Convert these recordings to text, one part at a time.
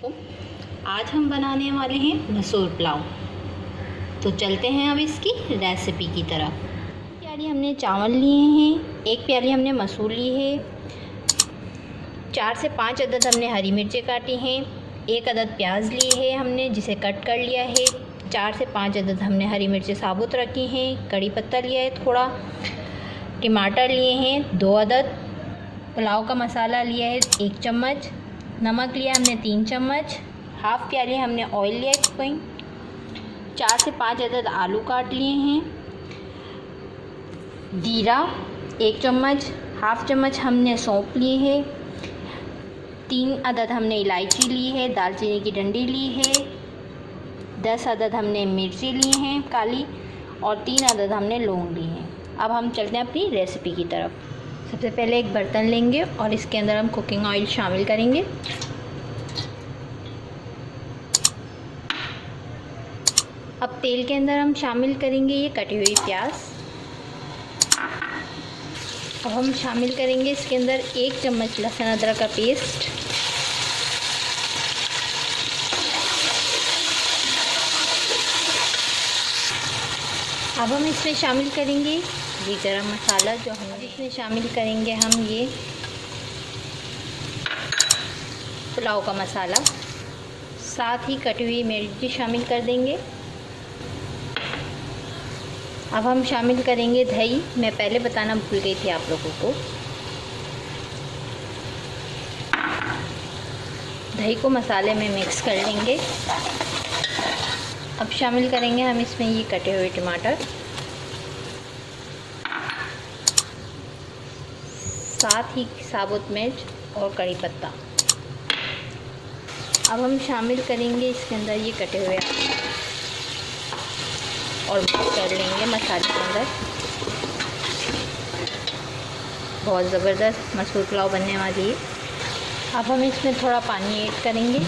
वालेकुम। आज हम बनाने वाले हैं मसूर पुलाव। तो चलते हैं अब इसकी रेसिपी की तरफ। प्याली हमने चावल लिए हैं, एक प्याली हमने मसूर ली है, 4 से 5 अदद हमने हरी मिर्चें काटी हैं, एक अदद प्याज ली है हमने जिसे कट कर लिया है, 4 से 5 अदद हमने हरी मिर्चें साबुत रखी हैं, कड़ी पत्ता लिया है थोड़ा, टमाटर लिए हैं 2 अदद, पुलाव का मसाला लिया है 1 चम्मच, नमक लिया हमने 3 चम्मच, हाफ़ प्याली हमने ऑयल लिया है, 4 से 5 अदद आलू काट लिए हैं, जीरा 1 चम्मच, हाफ़ चम्मच हमने सौंफ ली है, 3 अदद हमने इलायची ली है, दालचीनी की डंडी ली है, 10 अदद हमने मिर्ची ली हैं काली और 3 अदद हमने लौंग ली हैं। अब हम चलते हैं अपनी रेसिपी की तरफ। सबसे पहले एक बर्तन लेंगे और इसके अंदर हम कुकिंग ऑयल शामिल करेंगे। अब तेल के अंदर हम शामिल करेंगे ये कटी हुई प्याज। अब हम शामिल करेंगे इसके अंदर 1 चम्मच लहसुन अदरक का पेस्ट, अब हम इसमें शामिल करेंगे ये गरम मसाला जो हम इसमें शामिल करेंगे हम ये पुलाव का मसाला, साथ ही कटी हुई मिर्ची शामिल कर देंगे। अब हम शामिल करेंगे दही, मैं पहले बताना भूल गई थी आप लोगों को। दही को मसाले में मिक्स कर लेंगे। अब शामिल करेंगे हम इसमें ये कटे हुए टमाटर, साथ ही साबुत मिर्च और कड़ी पत्ता। अब हम शामिल करेंगे इसके अंदर ये कटे हुए और मिक्स कर लेंगे मसाले के अंदर। बहुत ज़बरदस्त मसूर पुलाव बनने वाली है। अब हम इसमें थोड़ा पानी ऐड करेंगे।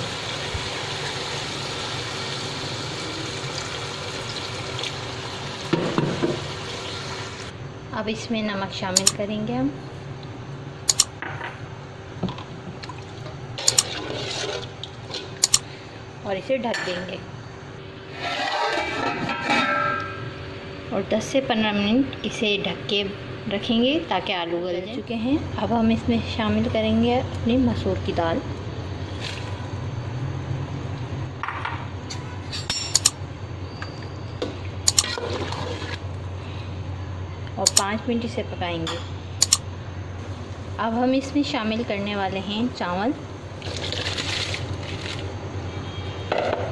अब इसमें नमक शामिल करेंगे हम, और इसे ढक देंगे और 10 से 15 मिनट इसे ढक के रखेंगे ताकि आलू गल चुके हैं। अब हम इसमें शामिल करेंगे अपनी मसूर की दाल और 5 मिनट इसे पकाएंगे। अब हम इसमें शामिल करने वाले हैं चावल।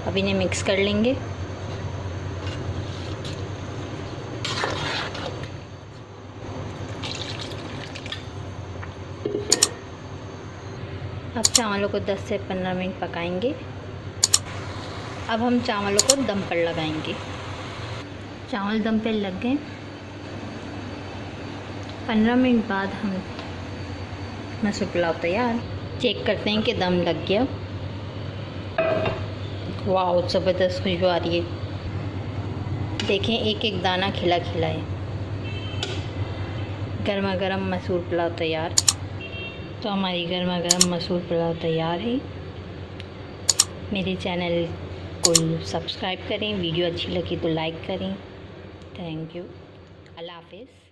अब इन्हें मिक्स कर लेंगे। अब चावलों को 10 से 15 मिनट पकाएंगे। अब हम चावलों को दम पर लगाएंगे। चावल दम पर लग गए। 15 मिनट बाद हम मसूर पुलाव तैयार। चेक करते हैं कि दम लग गया। वाह, ज़बरदस्त खुशबू आ रही है। देखें एक एक दाना खिला खिला है। गर्मा गर्म मसूर पुलाव तैयार। तो हमारी गर्मा गर्म मसूर पुलाव तैयार है। मेरे चैनल को सब्सक्राइब करें, वीडियो अच्छी लगी तो लाइक करें। Thank you. अल्लाह हाफिज़।